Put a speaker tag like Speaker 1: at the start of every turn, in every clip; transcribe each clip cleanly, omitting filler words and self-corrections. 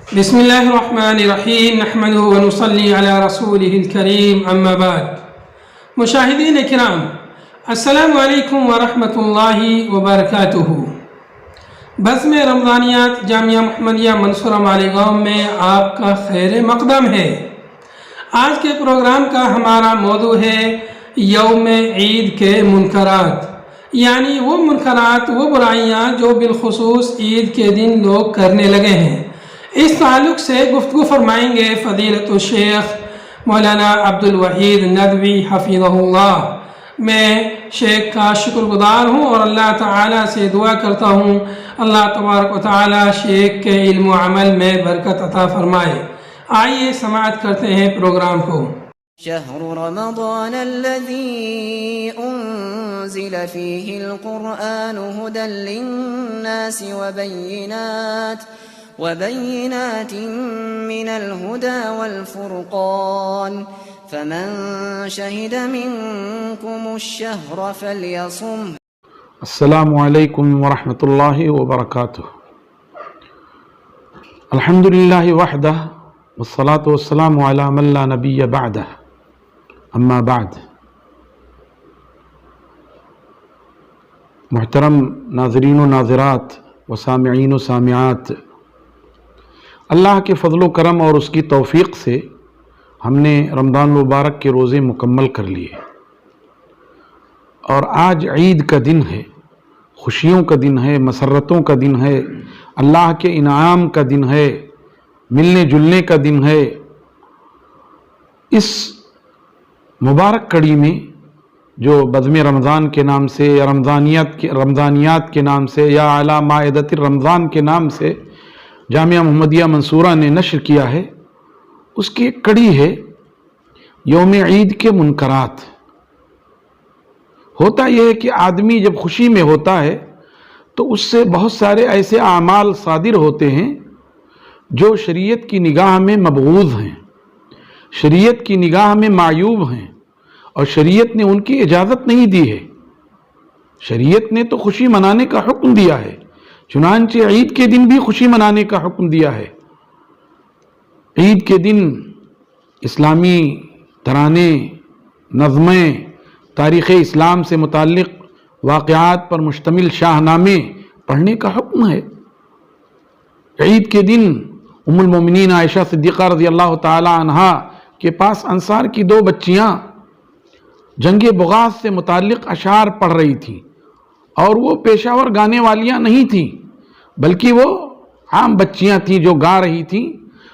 Speaker 1: بسم اللہ الرحمن الرحیم نحمده ونصلی علی رسوله الکریم اما بعد۔ مشاہدین کرام، السلام علیکم ورحمۃ اللہ وبرکاتہ۔ بزم رمضانیات جامعہ محمدیہ منصورہ مالیگاؤں میں آپ کا خیر مقدم ہے۔ آج کے پروگرام کا ہمارا موضوع ہے یوم عید کے منکرات، یعنی وہ منکرات، وہ برائیاں جو بالخصوص عید کے دن لوگ کرنے لگے ہیں۔ اس تعلق سے گفتگو فرمائیں گے فضیلت الشیخ مولانا عبد الوحید ندوی حفظہ اللہ۔ میں شیخ کا شکر گزار ہوں اور اللہ تعالیٰ سے دعا کرتا ہوں اللہ تبارک و تعالیٰ شیخ کے علم و عمل میں برکت عطا فرمائے۔ آئیے سماعت کرتے ہیں پروگرام کو۔
Speaker 2: شهر رمضان الذي أنزل فيه القرآن هدى للناس وبينات من الهدى والفرقان فمن شهد منكم الشهر فليصم۔
Speaker 3: السلام علیکم ورحمۃ اللہ وبرکاتہ۔ الحمد للہ وحدہ والصلاة والسلام علی من لا نبی بعدہ، اما بعد۔ محترم ناظرین و ناظرات و سامعین و سامعات، اللہ کے فضل و کرم اور اس کی توفیق سے ہم نے رمضان المبارک کے روزے مکمل کر لیے، اور آج عید کا دن ہے، خوشیوں کا دن ہے، مسرتوں کا دن ہے، اللہ کے انعام کا دن ہے، ملنے جلنے کا دن ہے۔ اس مبارک کڑی میں جو بزم رمضان کے نام سے یا رمضانیات کے نام سے یا اعلیٰ مائدۃ رمضان کے نام سے جامعہ محمدیہ منصورہ نے نشر کیا ہے، اس کی ایک کڑی ہے یوم عید کے منکرات۔ ہوتا یہ ہے کہ آدمی جب خوشی میں ہوتا ہے تو اس سے بہت سارے ایسے اعمال صادر ہوتے ہیں جو شریعت کی نگاہ میں مبغوض ہیں، شریعت کی نگاہ میں معیوب ہیں، اور شریعت نے ان کی اجازت نہیں دی ہے۔ شریعت نے تو خوشی منانے کا حکم دیا ہے، چنانچہ عید کے دن بھی خوشی منانے کا حکم دیا ہے۔ عید کے دن اسلامی ترانے، نظمیں، تاریخ اسلام سے متعلق واقعات پر مشتمل شاہ نامے پڑھنے کا حکم ہے۔ عید کے دن ام المومنین عائشہ صدیقہ رضی اللہ تعالی عنہا کے پاس انصار کی دو بچیاں جنگ بغاز سے متعلق اشعار پڑھ رہی تھیں، اور وہ پیشہ ور گانے والیاں نہیں تھیں، بلکہ وہ عام بچیاں تھیں جو گا رہی تھیں،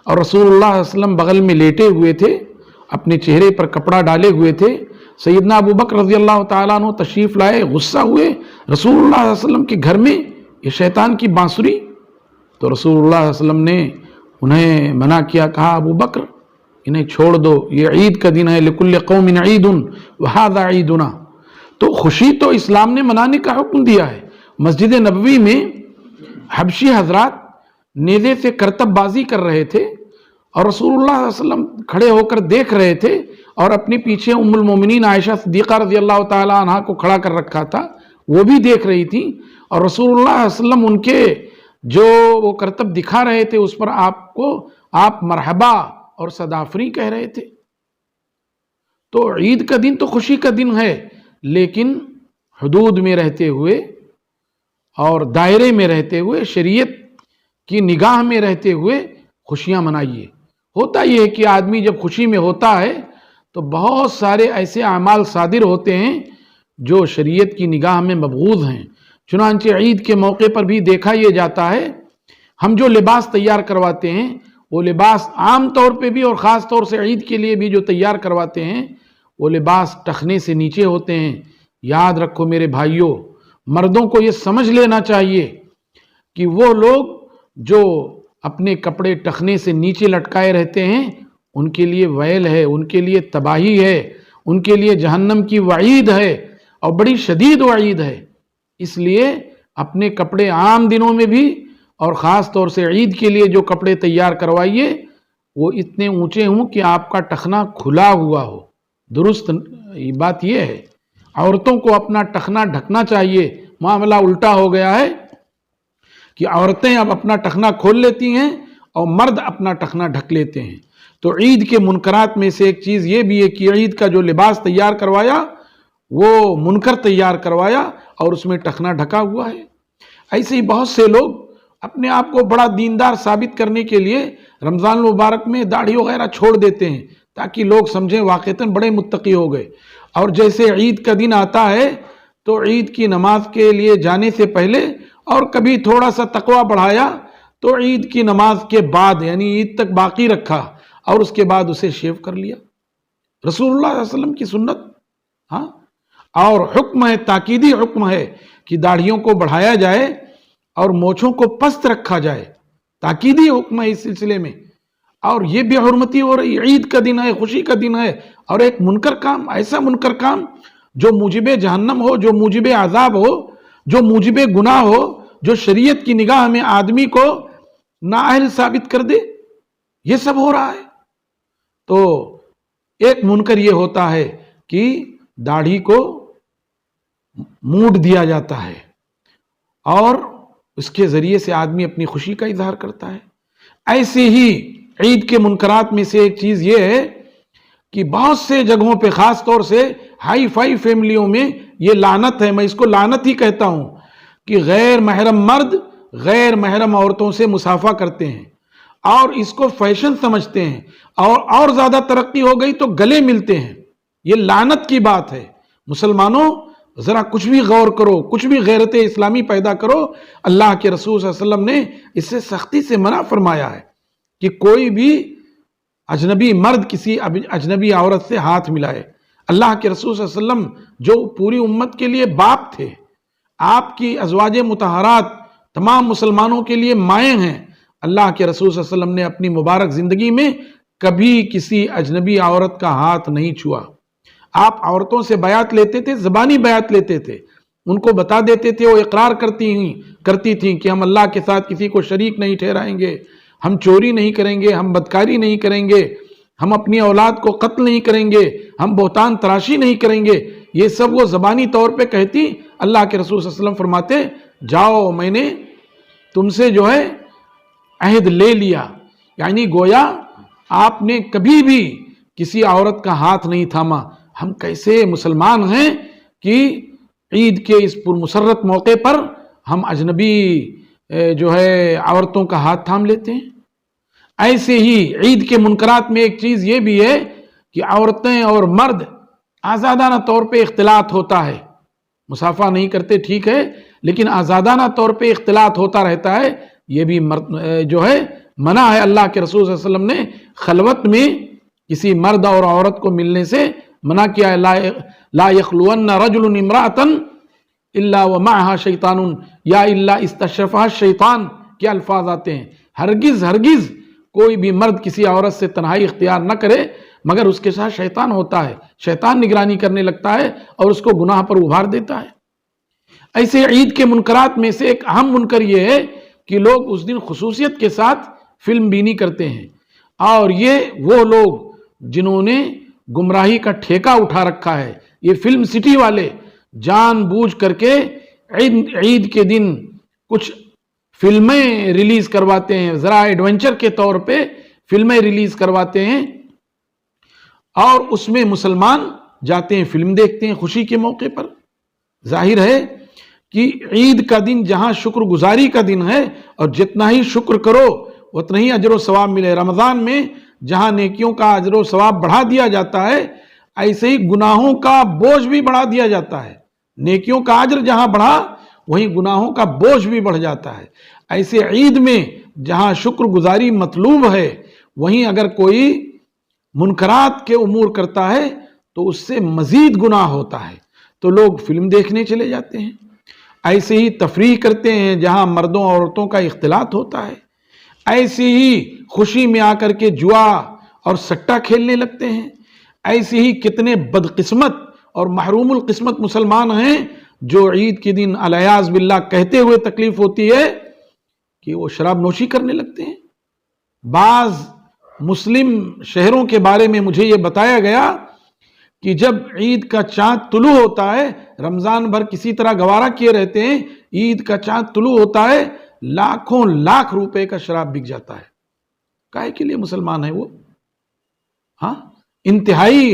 Speaker 3: اور رسول اللہ صلی اللہ علیہ وسلم بغل میں لیٹے ہوئے تھے، اپنے چہرے پر کپڑا ڈالے ہوئے تھے۔ سیدنا ابو بکر رضی اللہ تعالیٰ عنہ تشریف لائے، غصہ ہوئے، رسول اللہ صلی اللہ علیہ وسلم کے گھر میں یہ شیطان کی بانسری۔ تو رسول اللہ صلی اللہ علیہ وسلم نے انہیں منع کیا، کہا ابو بکر انہیں چھوڑ دو، یہ عید کا دن ہے، لکل قوم عید وہذا عیدنا۔ تو خوشی تو اسلام نے منانے کا حکم دیا ہے۔ مسجد نبوی میں حبشی حضرات نیزے سے کرتب بازی کر رہے تھے، اور رسول اللہ صلی اللہ علیہ وسلم کھڑے ہو کر دیکھ رہے تھے، اور اپنے پیچھے ام المومنین عائشہ صدیقہ رضی اللہ تعالی عنہا کو کھڑا کر رکھا تھا، وہ بھی دیکھ رہی تھی، اور رسول اللہ صلی اللہ علیہ وسلم ان کے جو وہ کرتب دکھا رہے تھے اس پر آپ مرحبا اور صدافری کہہ رہے تھے۔ تو عید کا دن تو خوشی کا دن ہے، لیکن حدود میں رہتے ہوئے اور دائرے میں رہتے ہوئے، شریعت کی نگاہ میں رہتے ہوئے خوشیاں منائیے۔ ہوتا یہ ہے کہ آدمی جب خوشی میں ہوتا ہے تو بہت سارے ایسے اعمال صادر ہوتے ہیں جو شریعت کی نگاہ میں مبغوض ہیں۔ چنانچہ عید کے موقع پر بھی دیکھا یہ جاتا ہے، ہم جو لباس تیار کرواتے ہیں، وہ لباس عام طور پہ بھی اور خاص طور سے عید کے لیے بھی جو تیار کرواتے ہیں، وہ لباس ٹخنے سے نیچے ہوتے ہیں۔ یاد رکھو میرے بھائیوں، مردوں کو یہ سمجھ لینا چاہیے کہ وہ لوگ جو اپنے کپڑے ٹخنے سے نیچے لٹکائے رہتے ہیں، ان کے لیے ویل ہے، ان کے لیے تباہی ہے، ان کے لیے جہنم کی وعید ہے، اور بڑی شدید وعید ہے۔ اس لیے اپنے کپڑے عام دنوں میں بھی اور خاص طور سے عید کے لیے جو کپڑے تیار کروائیے وہ اتنے اونچے ہوں کہ آپ کا ٹخنا کھلا ہوا ہو۔ درست بات یہ ہے، عورتوں کو اپنا ٹخنا ڈھکنا چاہیے۔ معاملہ الٹا ہو گیا ہے کہ عورتیں اب اپنا ٹخنا کھول لیتی ہیں اور مرد اپنا ٹخنا ڈھک لیتے ہیں۔ تو عید کے منکرات میں سے ایک چیز یہ بھی ہے کہ عید کا جو لباس تیار کروایا وہ منکر تیار کروایا اور اس میں ٹخنا ڈھکا ہوا ہے۔ ایسے ہی بہت سے لوگ اپنے آپ کو بڑا دیندار ثابت کرنے کے لیے رمضان المبارک میں داڑھی وغیرہ چھوڑ دیتے ہیں تاکہ لوگ سمجھیں واقعتاً بڑے متقی ہو گئے۔ اور جیسے عید کا دن آتا ہے تو عید کی نماز کے لیے جانے سے پہلے اور کبھی تھوڑا سا تقویٰ بڑھایا تو عید کی نماز کے بعد یعنی عید تک باقی رکھا اور اس کے بعد اسے شیو کر لیا۔ رسول اللہ صلی اللہ علیہ وسلم کی سنت، ہاں، اور حکم ہے، تاکیدی حکم ہے کہ داڑھیوں کو بڑھایا جائے اور مونچھوں کو پست رکھا جائے، تاکیدی حکم ہے اس سلسلے میں۔ اور یہ بے حرمتی ہو رہی، عید کا دن ہے، خوشی کا دن ہے، اور ایک منکر کام، ایسا منکر کام جو موجب جہنم ہو، جو موجب عذاب ہو، جو موجب گناہ ہو، جو شریعت کی نگاہ میں آدمی کو نااہل ثابت کر دے، یہ سب ہو رہا ہے۔ تو ایک منکر یہ ہوتا ہے کہ داڑھی کو موڑ دیا جاتا ہے اور اس کے ذریعے سے آدمی اپنی خوشی کا اظہار کرتا ہے۔ ایسے ہی عید کے منکرات میں سے ایک چیز یہ ہے کہ بہت سے جگہوں پہ، خاص طور سے ہائی فائی فیملیوں میں یہ لعنت ہے، میں اس کو لعنت ہی کہتا ہوں، کہ غیر محرم مرد غیر محرم عورتوں سے مصافحہ کرتے ہیں اور اس کو فیشن سمجھتے ہیں، اور زیادہ ترقی ہو گئی تو گلے ملتے ہیں۔ یہ لعنت کی بات ہے۔ مسلمانوں ذرا کچھ بھی غور کرو، کچھ بھی غیرت اسلامی پیدا کرو۔ اللہ کے رسول صلی اللہ علیہ وسلم نے اس سے سختی سے منع فرمایا ہے کہ کوئی بھی اجنبی مرد کسی اجنبی عورت سے ہاتھ ملائے۔ اللہ کے رسول صلی اللہ علیہ وسلم جو پوری امت کے لیے باپ تھے، آپ کی ازواج مطہرات تمام مسلمانوں کے لیے مائیں ہیں، اللہ کے رسول صلی اللہ علیہ وسلم نے اپنی مبارک زندگی میں کبھی کسی اجنبی عورت کا ہاتھ نہیں چھوا۔ آپ عورتوں سے بیعت لیتے تھے، زبانی بیعت لیتے تھے، ان کو بتا دیتے تھے، وہ اقرار کرتی تھیں کہ ہم اللہ کے ساتھ کسی کو شریک نہیں ٹھہرائیں گے، ہم چوری نہیں کریں گے، ہم بدکاری نہیں کریں گے، ہم اپنی اولاد کو قتل نہیں کریں گے، ہم بہتان تراشی نہیں کریں گے۔ یہ سب وہ زبانی طور پہ کہتی۔ اللہ کے رسول صلی اللہ علیہ وسلم فرماتے، جاؤ میں نے تم سے جو ہے عہد لے لیا، یعنی گویا آپ نے کبھی بھی کسی عورت کا ہاتھ نہیں تھاما۔ ہم کیسے مسلمان ہیں کہ عید کے اس پرمسرت موقع پر ہم اجنبی جو ہے عورتوں کا ہاتھ تھام لیتے ہیں۔ ایسے ہی عید کے منکرات میں ایک چیز یہ بھی ہے کہ عورتیں اور مرد آزادانہ طور پہ اختلاط ہوتا ہے، مصافحہ نہیں کرتے ٹھیک ہے، لیکن آزادانہ طور پہ اختلاط ہوتا رہتا ہے، یہ بھی جو ہے منع ہے۔ اللہ کے رسول صلی اللہ علیہ وسلم نے خلوت میں کسی مرد اور عورت کو ملنے سے منع کیا ہے۔ لا یخلون رجل امرأۃ الا ومعها شیطان یا الا استشرفها الشیطان کے الفاظ آتے ہیں۔ ہرگز ہرگز کوئی بھی مرد کسی عورت سے تنہائی اختیار نہ کرے مگر اس کے ساتھ شیطان ہوتا ہے، شیطان نگرانی کرنے لگتا ہے اور اس کو گناہ پر ابھار دیتا ہے۔ ایسے عید کے منکرات میں سے ایک اہم منکر یہ ہے کہ لوگ اس دن خصوصیت کے ساتھ فلم بینی کرتے ہیں، اور یہ وہ لوگ جنہوں نے گمراہی کا ٹھیکہ اٹھا رکھا ہے، یہ فلم سٹی والے جان بوجھ کر کے عید کے دن کچھ فلمیں ریلیز کرواتے ہیں، ذرا ایڈونچر کے طور پہ فلمیں ریلیز کرواتے ہیں، اور اس میں مسلمان جاتے ہیں فلم دیکھتے ہیں خوشی کے موقع پر۔ ظاہر ہے کہ عید کا دن جہاں شکر گزاری کا دن ہے اور جتنا ہی شکر کرو اتنا ہی اجر و ثواب ملے، رمضان میں جہاں نیکیوں کا اجر و ثواب بڑھا دیا جاتا ہے ایسے ہی گناہوں کا بوجھ بھی بڑھا دیا جاتا ہے۔ نیکیوں کا اجر جہاں بڑھا وہیں گناہوں کا بوجھ بھی بڑھ جاتا ہے۔ ایسے عید میں جہاں شکر گزاری مطلوب ہے وہیں اگر کوئی منکرات کے امور کرتا ہے تو اس سے مزید گناہ ہوتا ہے، تو لوگ فلم دیکھنے چلے جاتے ہیں۔ ایسے ہی تفریح کرتے ہیں جہاں مردوں اور عورتوں کا اختلاط ہوتا ہے۔ ایسے ہی خوشی میں آ کر کے جوا اور سٹہ کھیلنے لگتے ہیں۔ ایسے ہی کتنے بدقسمت اور محروم القسمت مسلمان ہیں جو عید کے دن الیاذ باللہ کہتے ہوئے تکلیف ہوتی ہے کہ وہ شراب نوشی کرنے لگتے ہیں۔ بعض مسلم شہروں کے بارے میں مجھے یہ بتایا گیا کہ جب عید کا چاند طلوع ہوتا ہے، رمضان بھر کسی طرح گوارہ کیے رہتے ہیں، عید کا چاند طلوع ہوتا ہے لاکھوں لاکھ روپے کا شراب بک جاتا ہے۔ کائے کے لیے مسلمان ہے وہ؟ ہاں، انتہائی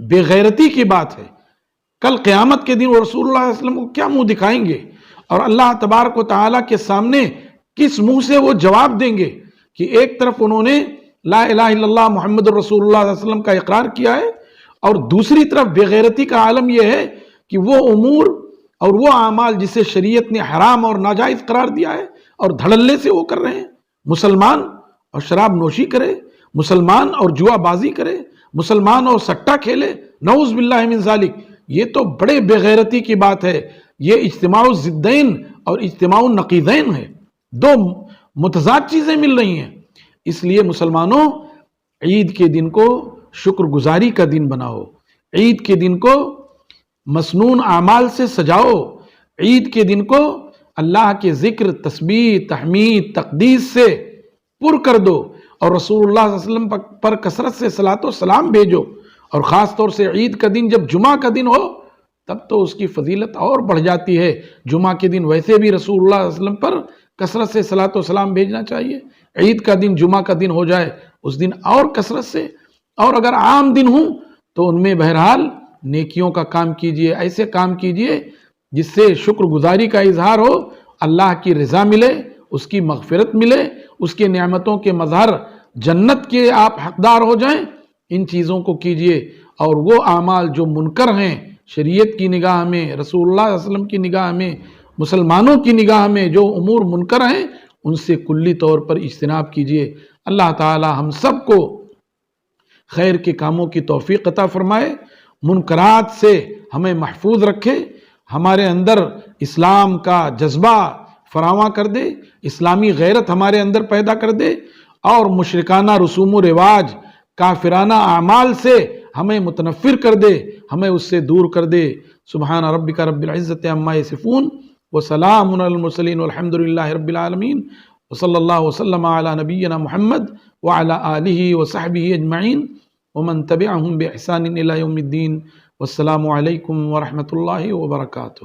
Speaker 3: بے غیرتی کی بات ہے. کل قیامت کے دن وہ رسول اللہ صلی اللہ علیہ وسلم کو کیا منہ دکھائیں گے، اور اللہ تبارک و تعالیٰ کے سامنے کس منہ سے وہ جواب دیں گے کہ ایک طرف انہوں نے لا الہ الا اللہ محمد رسول اللہ صلی اللہ علیہ وسلم کا اقرار کیا ہے، اور دوسری طرف بے غیرتی کا عالم یہ ہے کہ وہ امور اور وہ اعمال جسے شریعت نے حرام اور ناجائز قرار دیا ہے اور دھڑلے سے وہ کر رہے ہیں. مسلمان اور شراب نوشی کرے، مسلمان اور جوا بازی کرے، مسلمان اور سٹا کھیلے، نعوذ باللہ من ذالک، یہ تو بڑے بے غیرتی کی بات ہے. یہ اجتماع الضدین اور اجتماع النقیضین ہے، دو متضاد چیزیں مل رہی ہیں. اس لیے مسلمانوں، عید کے دن کو شکر گزاری کا دن بناؤ، عید کے دن کو مسنون اعمال سے سجاؤ، عید کے دن کو اللہ کے ذکر، تسبیح، تحمید، تقدیس سے پر کر دو، اور رسول اللہ صلی اللہ علیہ وسلم پر کثرت سے صلاۃ و سلام بھیجو. اور خاص طور سے عید کا دن جب جمعہ کا دن ہو تب تو اس کی فضیلت اور بڑھ جاتی ہے. جمعہ کے دن ویسے بھی رسول اللہ صلی اللہ علیہ وسلم پر کثرت سے صلاۃ و سلام بھیجنا چاہیے. عید کا دن جمعہ کا دن ہو جائے اس دن اور کثرت سے، اور اگر عام دن ہوں تو ان میں بہرحال نیکیوں کا کام کیجئے، ایسے کام کیجئے جس سے شکر گزاری کا اظہار ہو، اللہ کی رضا ملے، اس کی مغفرت ملے، اس کے نعمتوں کے مظہر جنت کے آپ حقدار ہو جائیں. ان چیزوں کو کیجئے، اور وہ اعمال جو منکر ہیں شریعت کی نگاہ میں، رسول اللہ صلی اللہ علیہ وسلم کی نگاہ میں، مسلمانوں کی نگاہ میں جو امور منکر ہیں ان سے کلی طور پر اجتناب کیجئے. اللہ تعالی ہم سب کو خیر کے کاموں کی توفیق عطا فرمائے، منکرات سے ہمیں محفوظ رکھے، ہمارے اندر اسلام کا جذبہ فراواں کر دے، اسلامی غیرت ہمارے اندر پیدا کر دے، اور مشرکانہ رسوم و رواج، کافرانہ اعمال سے ہمیں متنفر کر دے، ہمیں اس سے دور کر دے. سبحان ربک رب العزت عما یصفون وسلام علی المرسلین والحمد للہ رب العالمین، وصلی اللہ وسلم علی نبینا محمد وعلی آلہ وصحبہ اجمعین ومن تبعہم بإحسان الی یوم الدین. والسلام علیکم ورحمۃ اللہ وبرکاتہ.